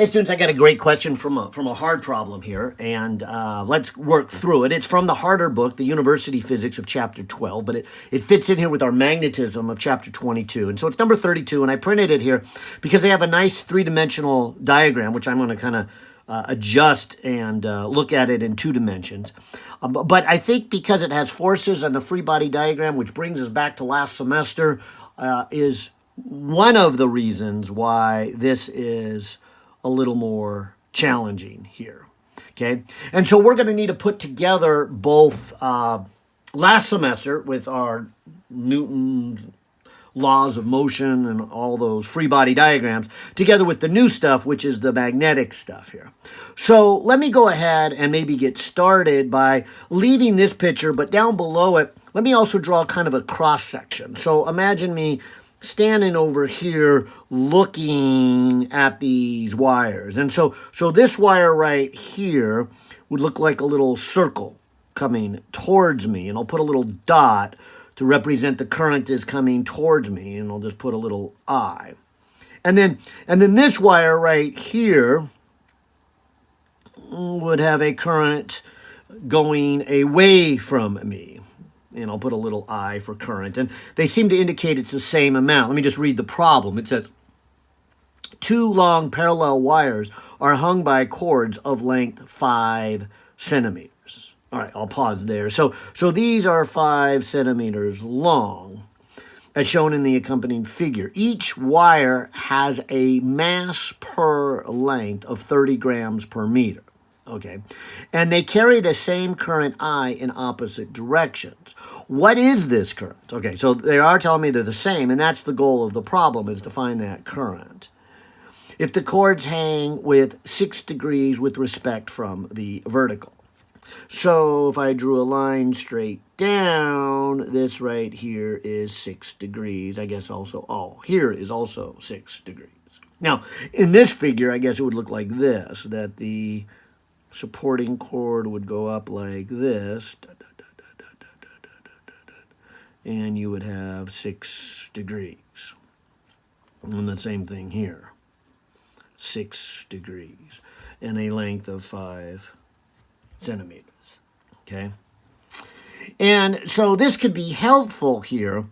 Hey students, I got a great question from a hard problem here, and let's work through it. It's from the harder book, the University Physics of Chapter 12, but it fits in here with our magnetism of Chapter 22. And so it's number 32, and I printed it here because they have a nice three-dimensional diagram, which I'm going to kind of adjust and look at it in 2 dimensions. But I think because it has forces and the free body diagram, which brings us back to last semester, is one of the reasons why this is a little more challenging here, okay? And so we're going to need to put together both last semester with our Newton laws of motion and all those free body diagrams, together with the new stuff, which is the magnetic stuff here. So let me go ahead and maybe get started by leaving this picture, but down below it, let me also draw kind of a cross section. So imagine me standing over here looking at these wires. And so this wire right here would look like a little circle coming towards me. And I'll put a little dot to represent the current is coming towards me. And I'll just put a little I. And then this wire right here would have a current going away from me. And I'll put a little I for current. And they seem to indicate it's the same amount. Let me just read the problem. It says, 2 long parallel wires are hung by cords of length 5 centimeters. All right, I'll pause there. So these are 5 centimeters long, as shown in the accompanying figure. Each wire has a mass per length of 30 grams per meter. Okay, and they carry the same current I in opposite directions. What is this current? Okay, so they are telling me they're the same, and that's the goal of the problem, is to find that current. If the cords hang with 6 degrees with respect from the vertical. So if I drew a line straight down, this right here is 6 degrees. I guess also, here is also 6 degrees. Now, in this figure, I guess it would look like this, that the supporting cord would go up like this, and you would have 6 degrees. And the same thing here, 6 degrees, and a length of 5 centimeters, okay? And so this could be helpful here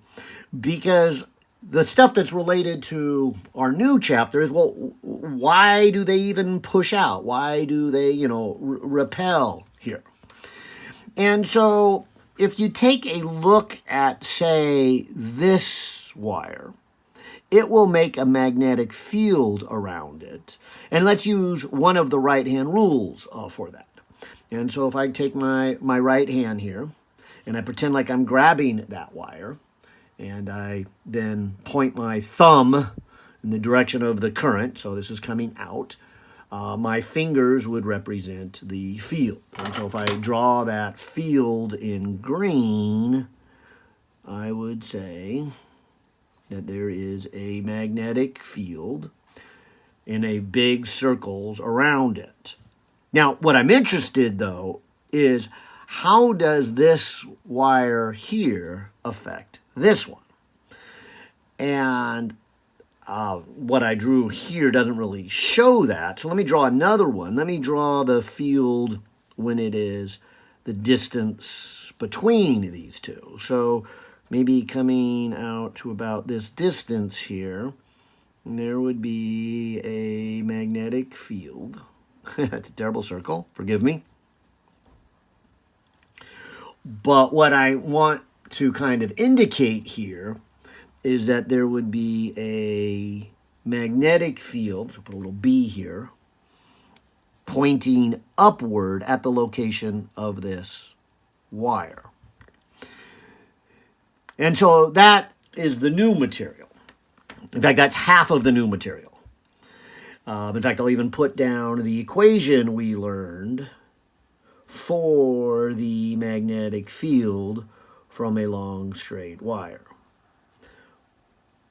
because the stuff that's related to our new chapter is, well, why do they even push out? Why do they, repel here? And so if you take a look at, say, this wire, it will make a magnetic field around it. And let's use one of the right-hand rules for that. And so if I take my right hand here, and I pretend like I'm grabbing that wire, and I then point my thumb in the direction of the current, so this is coming out, my fingers would represent the field. And so if I draw that field in green, I would say that there is a magnetic field in a big circles around it. Now, what I'm interested, though, is how does this wire here affect this one? And what I drew here doesn't really show that. So let me draw another one. Let me draw the field when it is the distance between these two. So maybe coming out to about this distance here, there would be a magnetic field. That's a terrible circle, forgive me. But what I want to kind of indicate here is that there would be a magnetic field, so put a little B here, pointing upward at the location of this wire. And so that is the new material. In fact, that's half of the new material. In fact, I'll even put down the equation we learned for the magnetic field from a long straight wire.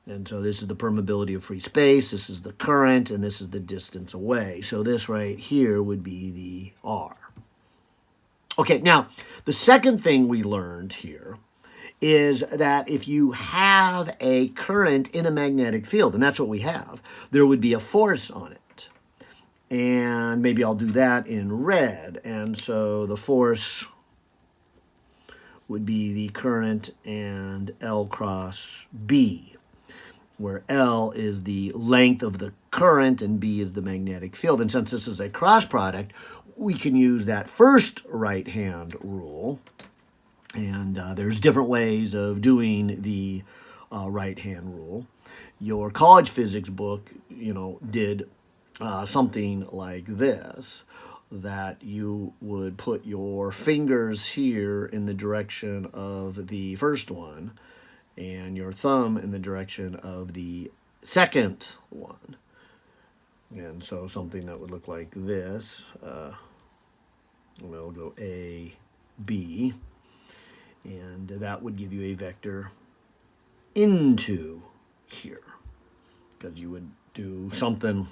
And so this is the permeability of free space, this is the current, and this is the distance away. So this right here would be the R. Okay, now, the second thing we learned here is that if you have a current in a magnetic field, and that's what we have, there would be a force on it. And maybe I'll do that in red. And so the force would be the current and L cross B, where L is the length of the current and B is the magnetic field. And since this is a cross product, we can use that first right-hand rule. And there's different ways of doing the right-hand rule. Your college physics book, did something like this, that you would put your fingers here in the direction of the first one and your thumb in the direction of the second one. And so something that would look like this, we'll go A, B, and that would give you a vector into here, because you would do something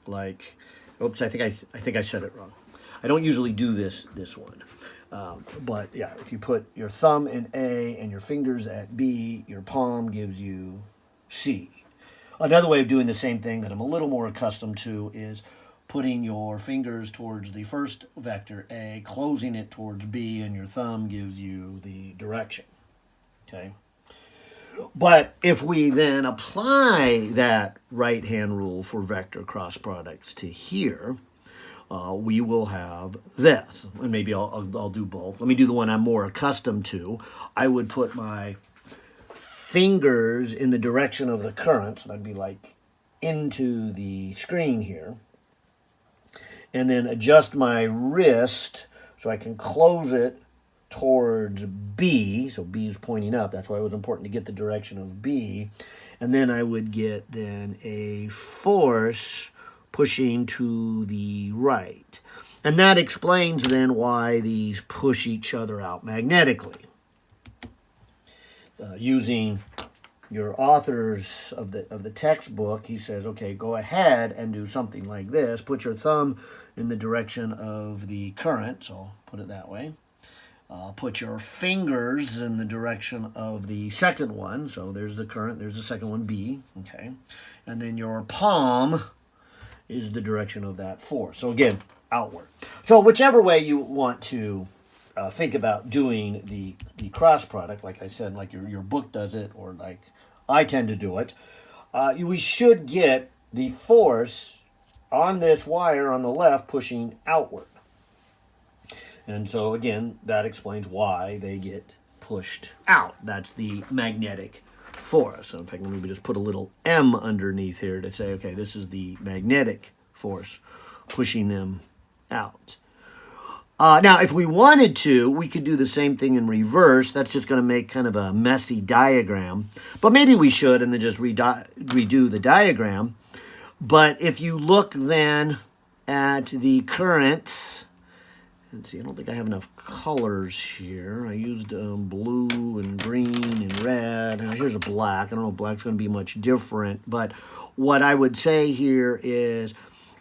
like, oops, I think I said it wrong. I don't usually do this one. But yeah, if you put your thumb in A and your fingers at B, your palm gives you C. Another way of doing the same thing that I'm a little more accustomed to is putting your fingers towards the first vector A, closing it towards B, and your thumb gives you the direction. Okay? But if we then apply that right-hand rule for vector cross products to here, we will have this. And maybe I'll do both. Let me do the one I'm more accustomed to. I would put my fingers in the direction of the current, so that'd be like into the screen here, and then adjust my wrist so I can close it towards B, so B is pointing up. That's why it was important to get the direction of B. And then I would get then a force pushing to the right. And that explains then why these push each other out magnetically. Using your authors of the textbook, he says, okay, go ahead and do something like this. Put your thumb in the direction of the current, so I'll put it that way. Put your fingers in the direction of the second one. So there's the current, there's the second one, B. Okay. And then your palm is the direction of that force. So again, outward. So whichever way you want to think about doing the cross product, like I said, like your book does it, or like I tend to do it, we should get the force on this wire on the left pushing outward. And so, again, that explains why they get pushed out. That's the magnetic force. So, in fact, let me just put a little M underneath here to say, okay, this is the magnetic force pushing them out. Now, if we wanted to, we could do the same thing in reverse. That's just going to make kind of a messy diagram. But maybe we should and then just redo the diagram. But if you look then at the currents, let's see, I don't think I have enough colors here. I used blue and green and red. Now here's a black. I don't know if black's going to be much different. But what I would say here is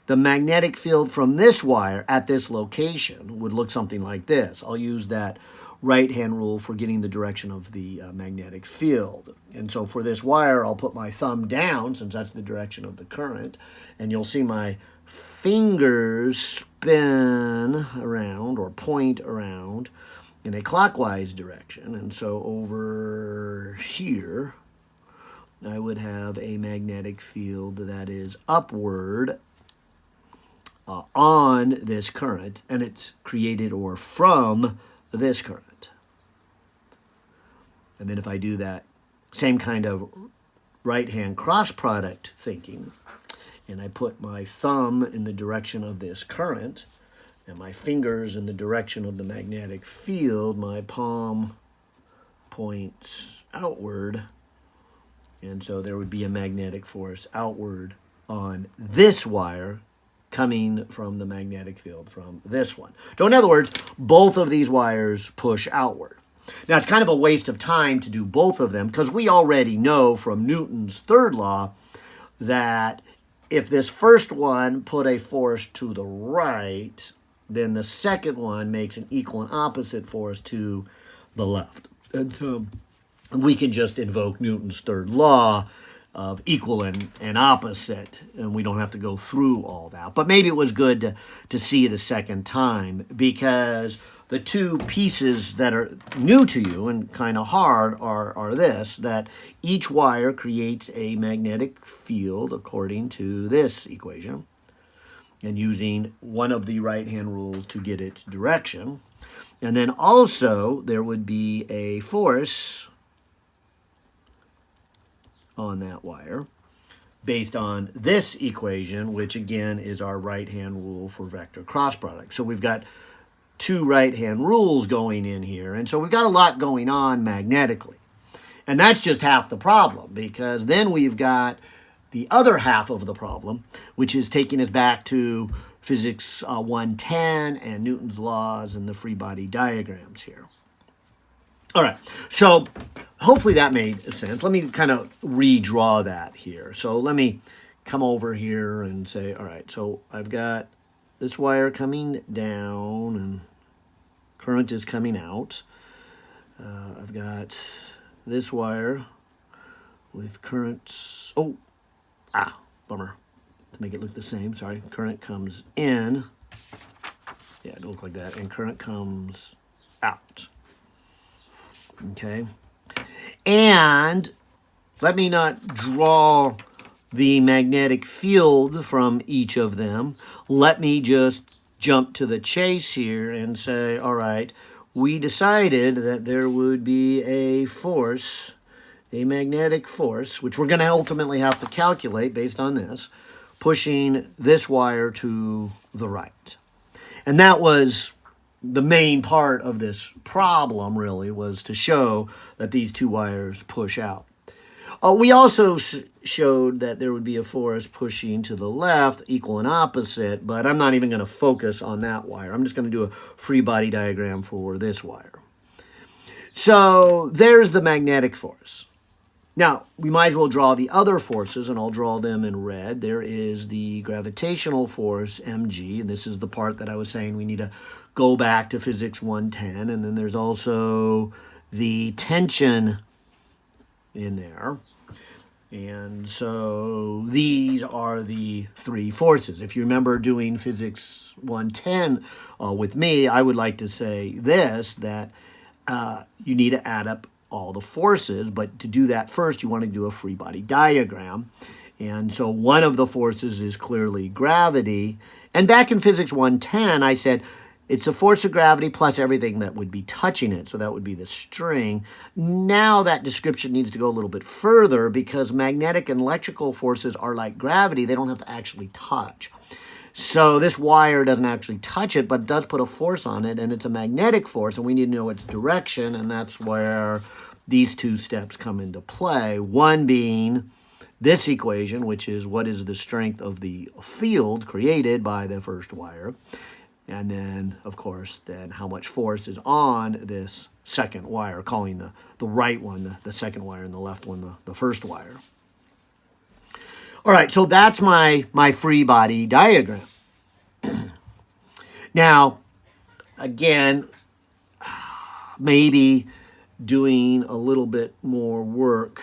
the magnetic field from this wire at this location would look something like this. I'll use that right-hand rule for getting the direction of the magnetic field. And so for this wire, I'll put my thumb down, since that's the direction of the current, and you'll see my fingers spin around or point around in a clockwise direction. And so over here, I would have a magnetic field that is upward on this current, and it's created or from this current. And then if I do that same kind of right-hand cross product thinking, and I put my thumb in the direction of this current and my fingers in the direction of the magnetic field, my palm points outward, and so there would be a magnetic force outward on this wire coming from the magnetic field from this one. So in other words, both of these wires push outward. Now, it's kind of a waste of time to do both of them, because we already know from Newton's third law that if this first one put a force to the right, then the second one makes an equal and opposite force to the left. And so we can just invoke Newton's third law of equal and opposite, and we don't have to go through all that. But maybe it was good to see it a second time, because the two pieces that are new to you and kind of hard are this, that each wire creates a magnetic field according to this equation, and using one of the right-hand rules to get its direction. And then also there would be a force on that wire based on this equation, which again is our right-hand rule for vector cross product. So we've got two right-hand rules going in here, and so we've got a lot going on magnetically. And that's just half the problem, because then we've got the other half of the problem, which is taking us back to physics 110 and Newton's laws and the free body diagrams here. All right, so hopefully that made sense. Let me kind of redraw that here. So let me come over here and say, all right, so I've got this wire coming down and current is coming out. I've got this wire with currents. Bummer. To make it look the same, sorry. Current comes in. Yeah, it'll look like that. And current comes out. Okay. And let me not draw the magnetic field from each of them. Let me just jump to the chase here and say, all right, we decided that there would be a force, a magnetic force, which we're going to ultimately have to calculate based on this, pushing this wire to the right. And that was the main part of this problem, really, was to show that these two wires push out. We also showed that there would be a force pushing to the left, equal and opposite, but I'm not even going to focus on that wire. I'm just going to do a free body diagram for this wire. So there's the magnetic force. Now, we might as well draw the other forces, and I'll draw them in red. There is the gravitational force, mg, and this is the part that I was saying we need to go back to physics 110, and then there's also the tension in there. And so these are the three forces. If you remember doing physics 110 with me, I would like to say this, that you need to add up all the forces, but to do that first, you want to do a free body diagram. And so one of the forces is clearly gravity. And back in physics 110, I said, it's a force of gravity plus everything that would be touching it. So that would be the string. Now that description needs to go a little bit further, because magnetic and electrical forces are like gravity. They don't have to actually touch. So this wire doesn't actually touch it, but it does put a force on it, and it's a magnetic force, and we need to know its direction, and that's where these two steps come into play. One being this equation, which is what is the strength of the field created by the first wire. And then, of course, then how much force is on this second wire, calling the right one the second wire and the left one the first wire. All right, so that's my free body diagram. Now, again, maybe doing a little bit more work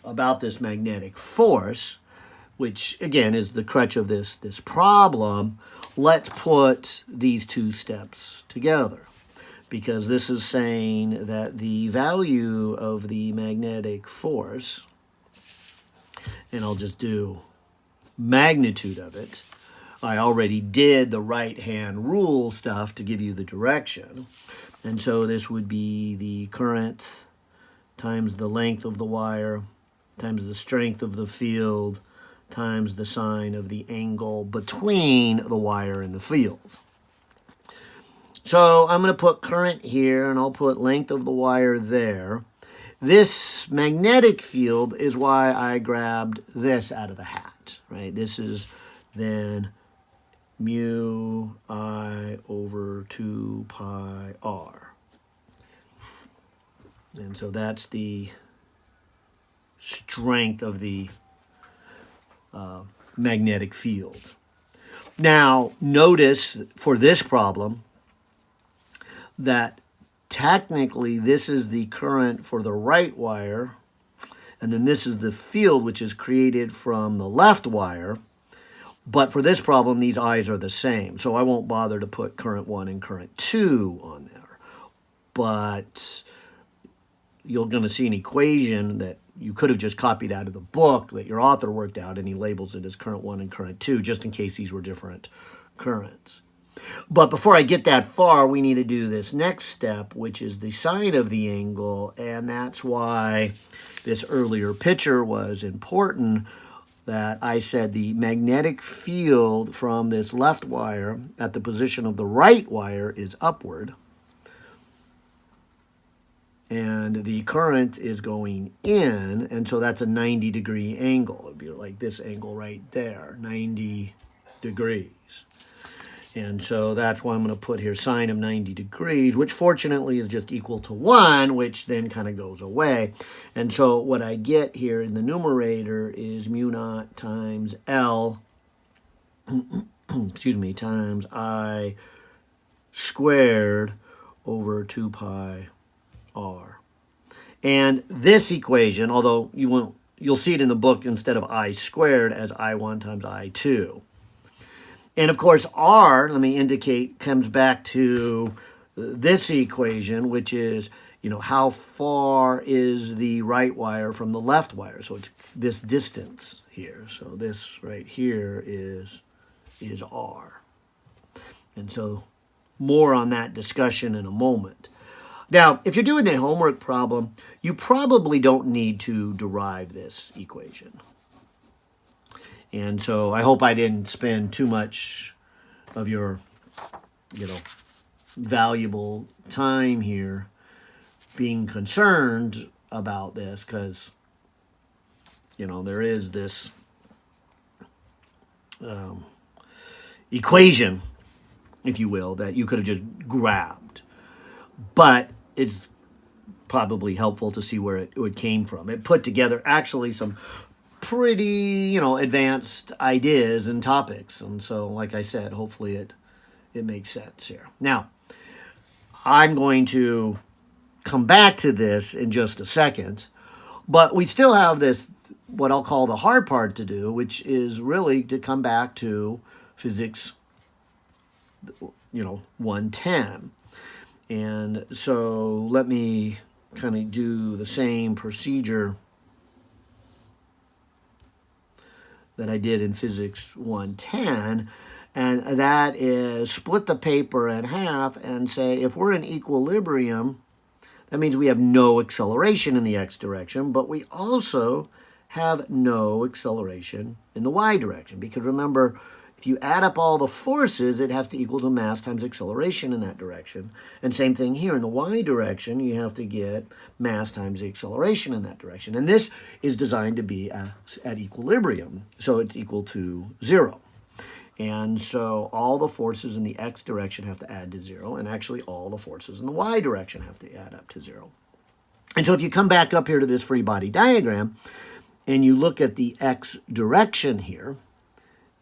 about this magnetic force, which again is the crutch of this problem. Let's put these two steps together, because this is saying that the value of the magnetic force, and I'll just do magnitude of it. I already did the right-hand rule stuff to give you the direction. And so this would be the current times the length of the wire times the strength of the field times the sine of the angle between the wire and the field. So I'm going to put current here, and I'll put length of the wire there. This magnetic field is why I grabbed this out of the hat, right? This is then mu I over 2 pi r. And so that's the strength of the magnetic field. Now, notice for this problem that technically this is the current for the right wire, and then this is the field which is created from the left wire. But for this problem, these I's are the same, so I won't bother to put current 1 and current 2 on there. But you're going to see an equation that you could have just copied out of the book that your author worked out, and he labels it as current 1 and current 2, just in case these were different currents. But before I get that far, we need to do this next step, which is the sine of the angle, and that's why this earlier picture was important, that I said the magnetic field from this left wire at the position of the right wire is upward, and the current is going in, and so that's a 90-degree angle. It would be like this angle right there, 90 degrees. And so that's why I'm going to put here sine of 90 degrees, which fortunately is just equal to 1, which then kind of goes away. And so what I get here in the numerator is mu naught times L, excuse me, times I squared over 2 pi r. And this equation, although you'll see it in the book instead of I squared as I1 times I2. And of course, R, let me indicate, comes back to this equation, which is, how far is the right wire from the left wire? So it's this distance here. So this right here is R. And so more on that discussion in a moment. Now, if you're doing the homework problem, you probably don't need to derive this equation. And so I hope I didn't spend too much of your, valuable time here being concerned about this, because, there is this equation, if you will, that you could have just grabbed. But it's probably helpful to see where it came from. It put together actually some pretty, advanced ideas and topics. And so, like I said, hopefully it makes sense here. Now, I'm going to come back to this in just a second, but we still have this, what I'll call the hard part to do, which is really to come back to physics, 110. And so let me kind of do the same procedure that I did in Physics 110, and that is split the paper in half and say if we're in equilibrium, that means we have no acceleration in the x direction, but we also have no acceleration in the y direction, because remember, if you add up all the forces, it has to equal to mass times acceleration in that direction. And same thing here in the y direction, you have to get mass times the acceleration in that direction. And this is designed to be at equilibrium, so it's equal to 0. And so all the forces in the x direction have to add to 0, and actually all the forces in the y direction have to add up to 0. And so if you come back up here to this free body diagram, and you look at the x direction here,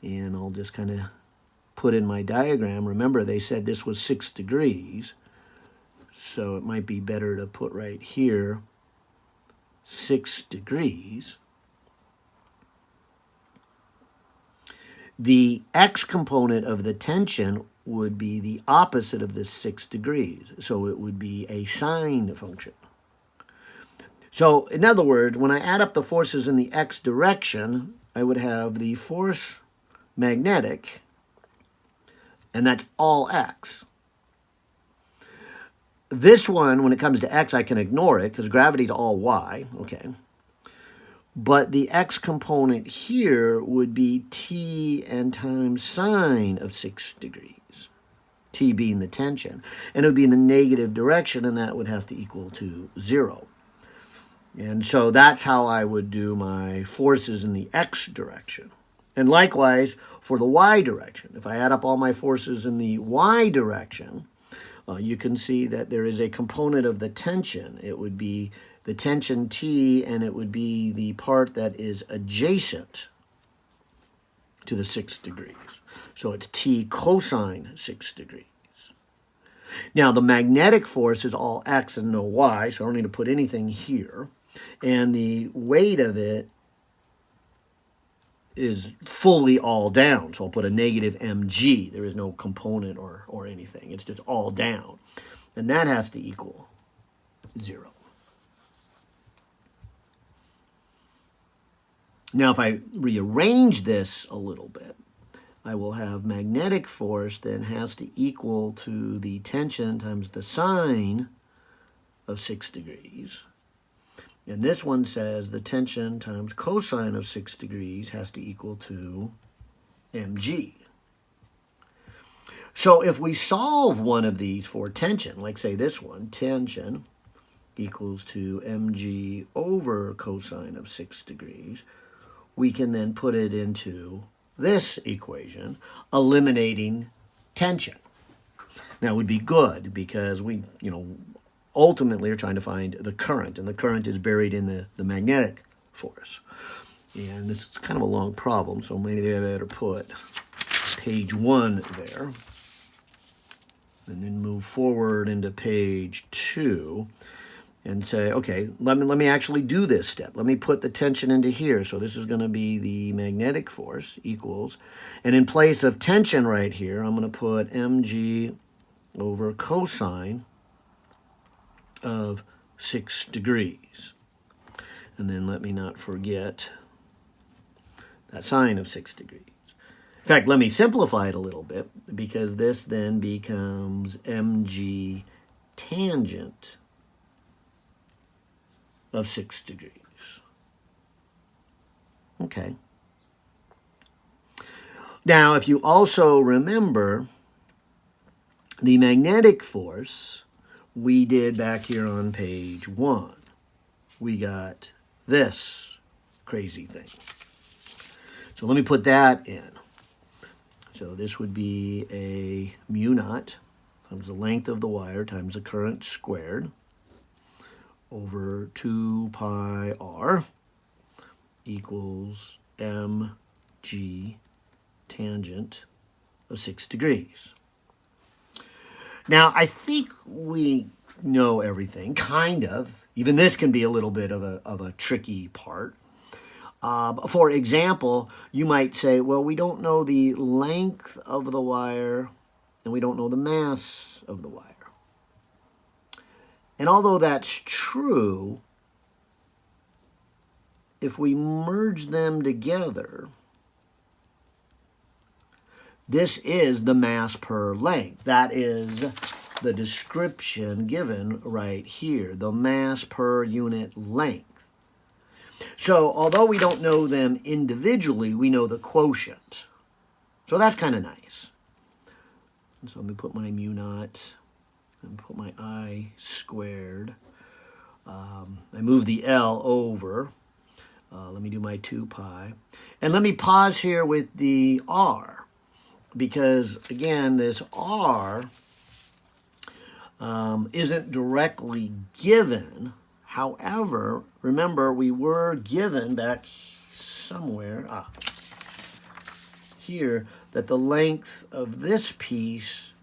and I'll just kind of put in my diagram. Remember, they said this was 6 degrees. So it might be better to put right here 6 degrees. The x component of the tension would be the opposite of this 6 degrees. So it would be a sine function. So in other words, when I add up the forces in the x direction, I would have the force magnetic, and that's all x. This one, when it comes to x, I can ignore it because gravity's all y, okay. But the x component here would be t and times sine of 6 degrees, t being the tension. And it would be in the negative direction, and that would have to equal to 0. And so that's how I would do my forces in the x direction. And likewise, for the y direction, if I add up all my forces in the y direction, you can see that there is a component of the tension. It would be the tension T, and it would be the part that is adjacent to the 6 degrees. So it's T cosine 6 degrees. Now, the magnetic force is all x and no y, so I don't need to put anything here. And the weight of it is fully all down, so I'll put a negative mg. There is no component or anything. It's just all down. And that has to equal 0. Now, if I rearrange this a little bit, I will have magnetic force then has to equal to the tension times the sine of 6 degrees. And this one says the tension times cosine of 6 degrees has to equal to mg. So if we solve one of these for tension, like say this one, tension equals to mg over cosine of 6 degrees, we can then put it into this equation, eliminating tension. That would be good because we, ultimately are trying to find the current, and the current is buried in the magnetic force. And this is kind of a long problem, so maybe I better put page 1 there, and then move forward into page 2, and say, okay, let me actually do this step. Let me put the tension into here. So this is going to be the magnetic force equals, and in place of tension right here, I'm going to put mg over cosine of 6 degrees. And then let me not forget that sine of 6 degrees. In fact, let me simplify it a little bit, because this then becomes mg tangent of 6 degrees. Okay. Now, if you also remember the magnetic force we did back here on page 1, we got this crazy thing. So let me put that in. So this would be a mu naught times the length of the wire times the current squared over 2 pi r equals mg tangent of 6 degrees. Now, I think we know everything, kind of. Even this can be a little bit of a tricky part. For example, you might say, well, we don't know the length of the wire, and we don't know the mass of the wire. And although that's true, if we merge them together, this is the mass per length. That is the description given right here, the mass per unit length. So although we don't know them individually, we know the quotient. So that's kind of nice. And so let me put my mu naught and put my I squared. I move the L over. Let me do my 2 pi. And let me pause here with the R, because again, this R isn't directly given. However, remember, we were given back somewhere, here, that the length of this piece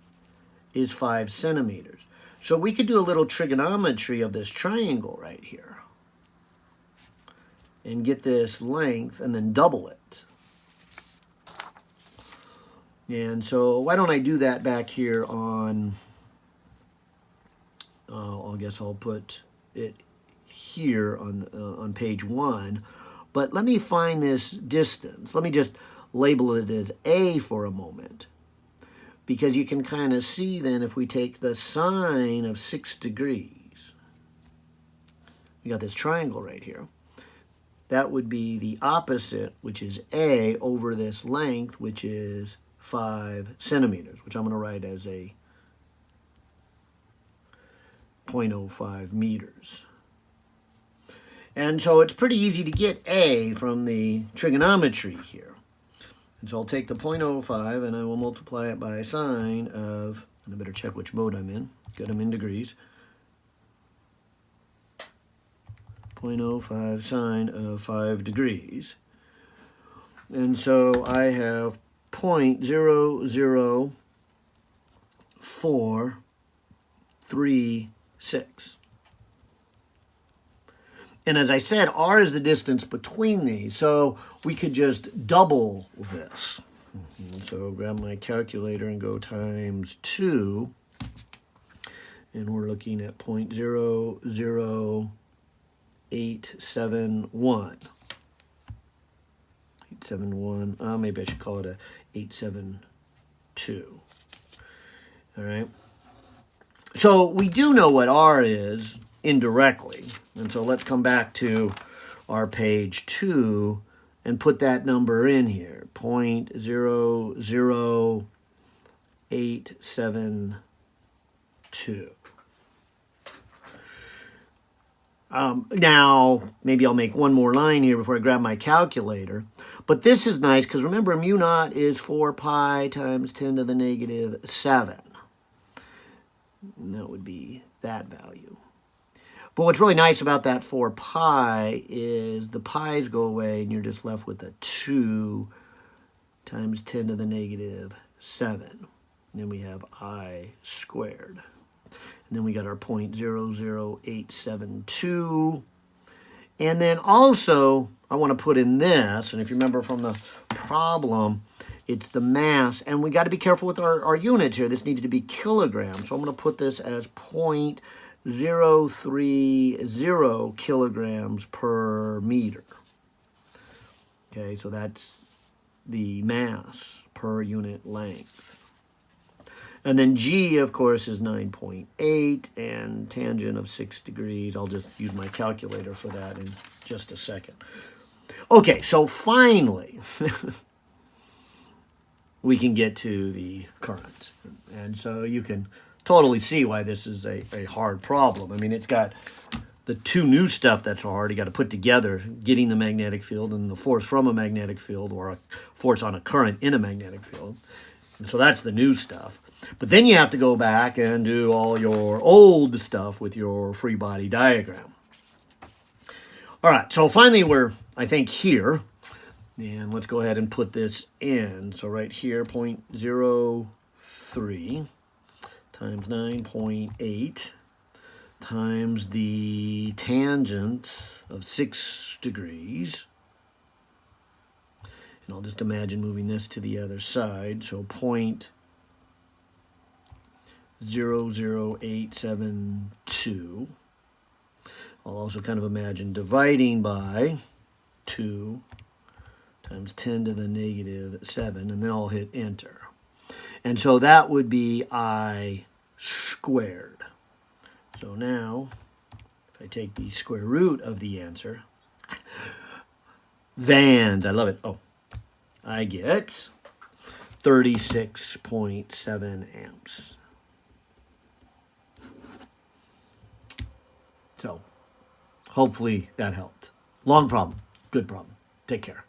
is 5 centimeters. So we could do a little trigonometry of this triangle right here and get this length and then double it. And so why don't I do that back here on, I guess I'll put it here on page 1. But let me find this distance. Let me just label it as A for a moment, because you can kind of see then if we take the sine of 6 degrees, we got this triangle right here. That would be the opposite, which is A, over this length, which is 5 centimeters, which I'm going to write as a 0.05 meters. And so it's pretty easy to get A from the trigonometry here. And so I'll take the 0.05 and I will multiply it by sine of, and I better check which mode I'm in. Good, I'm in degrees. 0.05 sine of 5 degrees. And so I have 0.004 0.36. And as I said, r is the distance between these, so we could just double this. So grab my calculator and go times 2, and we're looking at 0.00871. 871, maybe I should call it a 872. All right. So we do know what r is indirectly. And so let's come back to our page 2 and put that number in here, 0.00872. Now, maybe I'll make one more line here before I grab my calculator. But this is nice because remember, mu naught is 4 pi times 10 to the negative 7. And that would be that value. But what's really nice about that 4 pi is the pi's go away and you're just left with a 2 times 10 to the negative 7. And then we have I squared. And then we got our 0.00872. And then also, I want to put in this, and if you remember from the problem, it's the mass. And we got to be careful with our units here. This needs to be kilograms. So I'm going to put this as 0.030 kilograms per meter. Okay, so that's the mass per unit length. And then G, of course, is 9.8, and tangent of 6 degrees. I'll just use my calculator for that in just a second. Okay, so finally, we can get to the current. And so you can totally see why this is a hard problem. I mean, it's got the two new stuff that's hard. You got to put together getting the magnetic field and the force from a magnetic field, or a force on a current in a magnetic field. And so that's the new stuff. But then you have to go back and do all your old stuff with your free body diagram. All right, so finally we're, I think, here. And let's go ahead and put this in. So right here, 0.03 times 9.8 times the tangent of 6 degrees. And I'll just imagine moving this to the other side. So 0.00872. I'll also kind of imagine dividing by 2 times 10 to the negative 7, and then I'll hit enter. And so that would be I squared. So now, if I take the square root of the answer, Vans, I love it. Oh, I get 36.7 amps. So, hopefully that helped. Long problem, good problem. Take care.